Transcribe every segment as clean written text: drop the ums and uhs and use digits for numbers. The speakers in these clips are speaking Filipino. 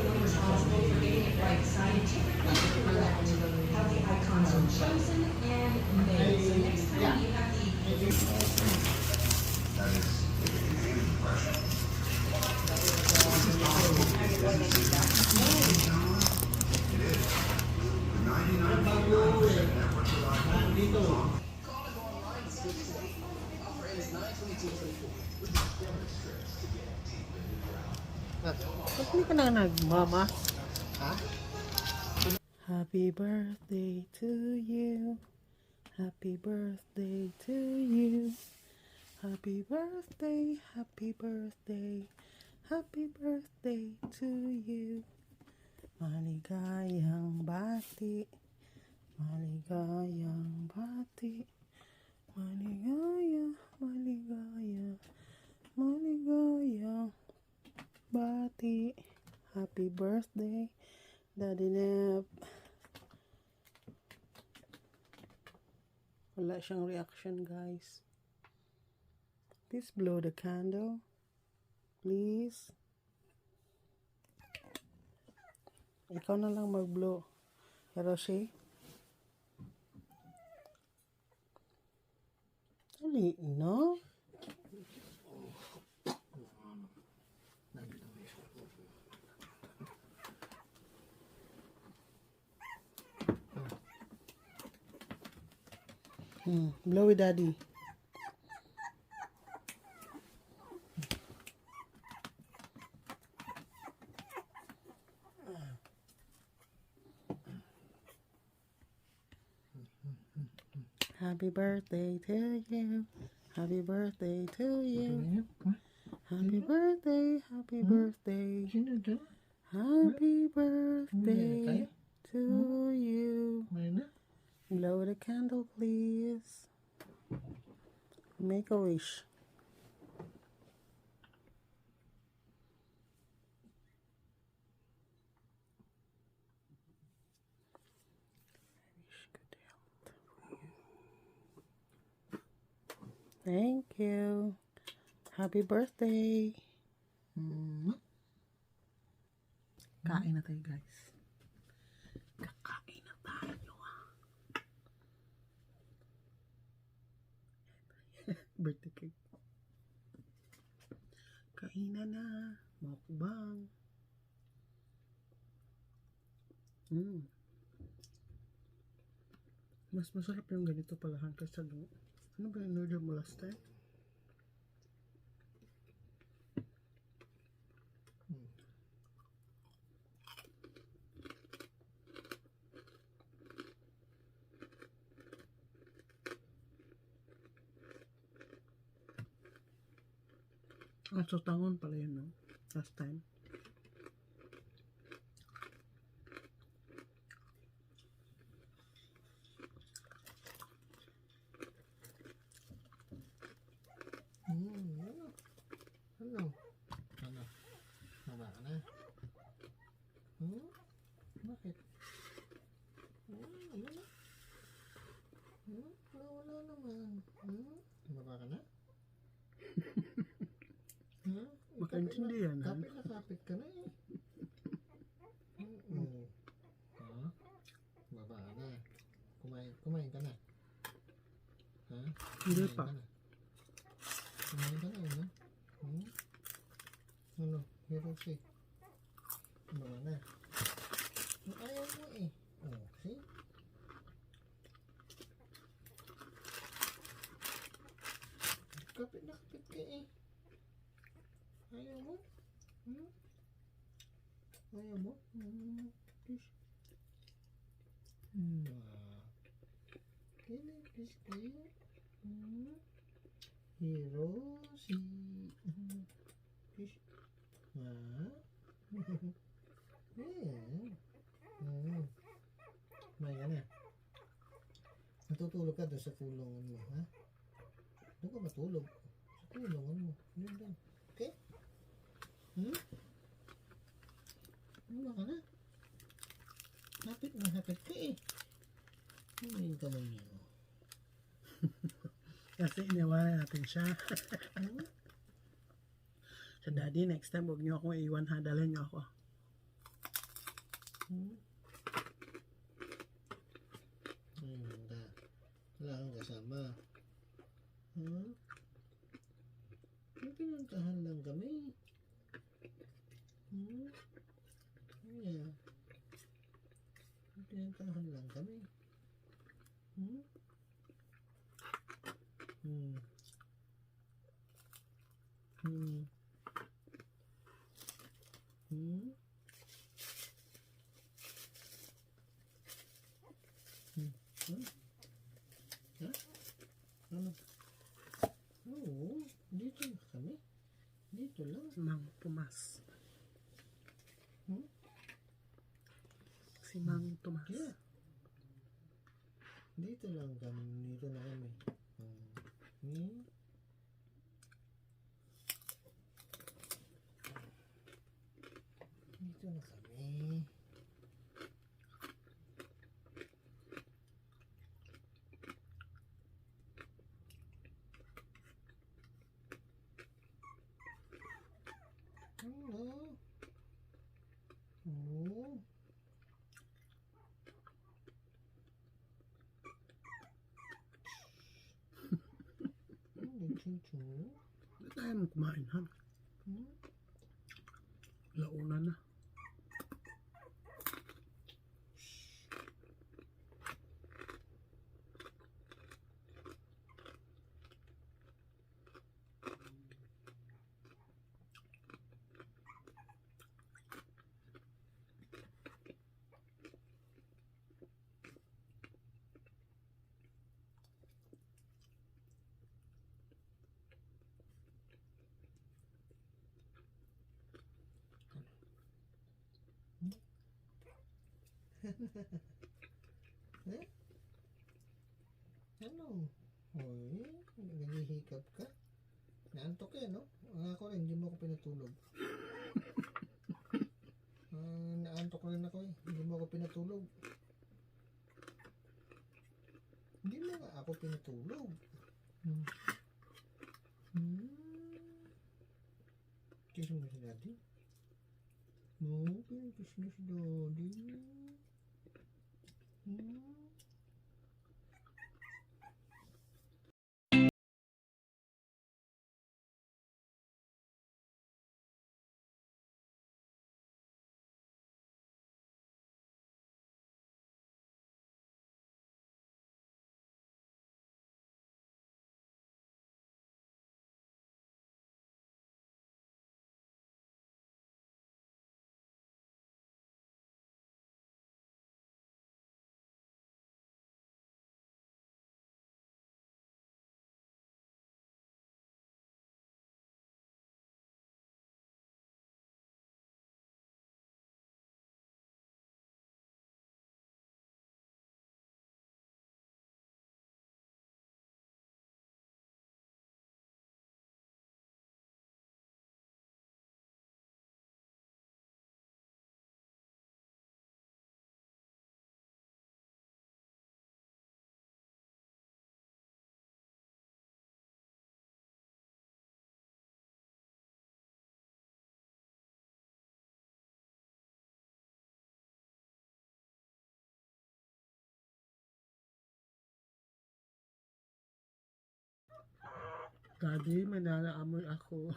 the one responsible for getting it right scientifically correct. How the icons are chosen and made. So next time you have the Ba't hindi ka na nagmama? Ha? Happy birthday to you. Happy birthday to you. Happy birthday, happy birthday. Happy birthday to you. Maligayang bati. Maligayang bati. Maligaya, maligaya. Maligayang bati. Happy birthday, Daddy Nep. Wala siyang reaction, guys. Please blow the candle. Please. Ikaw na lang mag-blow. Hiroshi. Dali, no? Blow with Daddy. Happy birthday to you. Happy birthday to you. Happy birthday, happy birthday. Happy birthday to you. Blow the candle, please. Make a wish. Thank you. Happy birthday. Kain na tayo, guys. Kakain na tayo. Birthday cake. Kainan na. Mukbang. Mas masarap yung ganito palahan kasi ano ba yung order mo last time? So tangon pala yun, no? Last time. Ano? Ano? Mama ka na? Bakit? Ano na? Wala naman. Mama ka na? Makaintindihan. Kapit na kapit ka na eh. Baba ka na. Kumain ka na. Ha? Hindi pa. Kumain ka na eh. Ano? Hiroshi. Baba na. Ayaw mo eh. See? Kapit na kapit ka eh. Ayaw mo? Ayaw mo? Please. Please, please. Hiroshi. Please. May ka na. Natutulog ka doon sa kulungan mo, ha? Doon ka matulog. Sa kulungan mo. Doon. Okay? Ano ka na? Hapit ka eh. Ano yung kamay niyo? Kasi iniwanan natin siya. So daddy, next time huwag niyo akong iwan ha. Dalhin niyo ako. Hmm? Ayun na. Wala kang kasama. Hmm? May pinuntahan lang kami. Hmm? Yeah. May pinuntahan lang kami. Hmm? Hmm. Hmm. Hmm? Hmm. Huh? Ha? Ano? Oo, dito na kami. Dito lang. Mang Tomas. Hmm? Si Mang Tomas. Yeah. Dito lang kami. Dito na kami. Hmm? Dito na kami. Hello. Oh. Nagchuchu. Hindi tayo mo kumain, ha? Hmm? Launa na. Eh? Ano? Oy, naghihikap ka? Naantok eh, no? Ako rin, hindi mo ako pinatulog. Naantok rin ako eh. Hindi mo ako pinatulog. Hindi mo nga ako pinatulog. Hmm. Hmm. Kiss mo si daddy? No, kiss mo si daddy. Hmm. Daddy, may nalaamoy ako.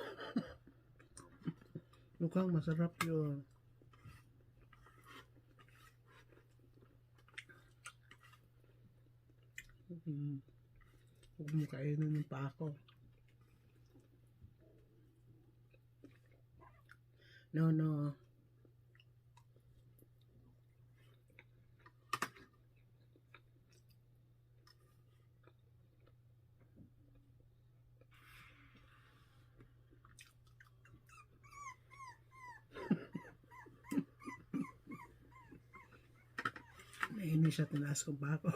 Mukhang masarap yun. Huwag mo kainin yung pa ako. No, no. Nainis siya, tinaas ko pa ako.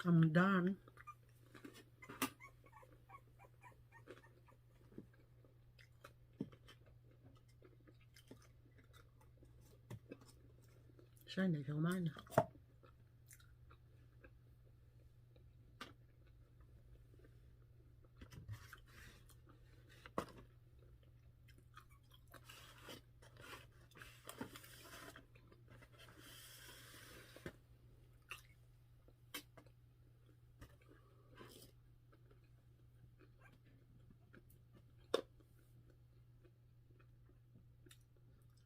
I'm done. Siya hindi siya kumain.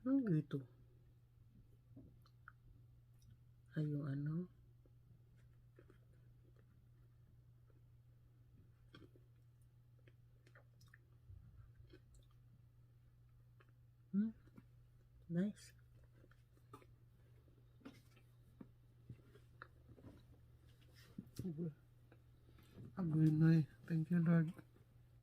Ano ito? Ay, yung ano? Nice. Agoy na eh. Thank you, Lord.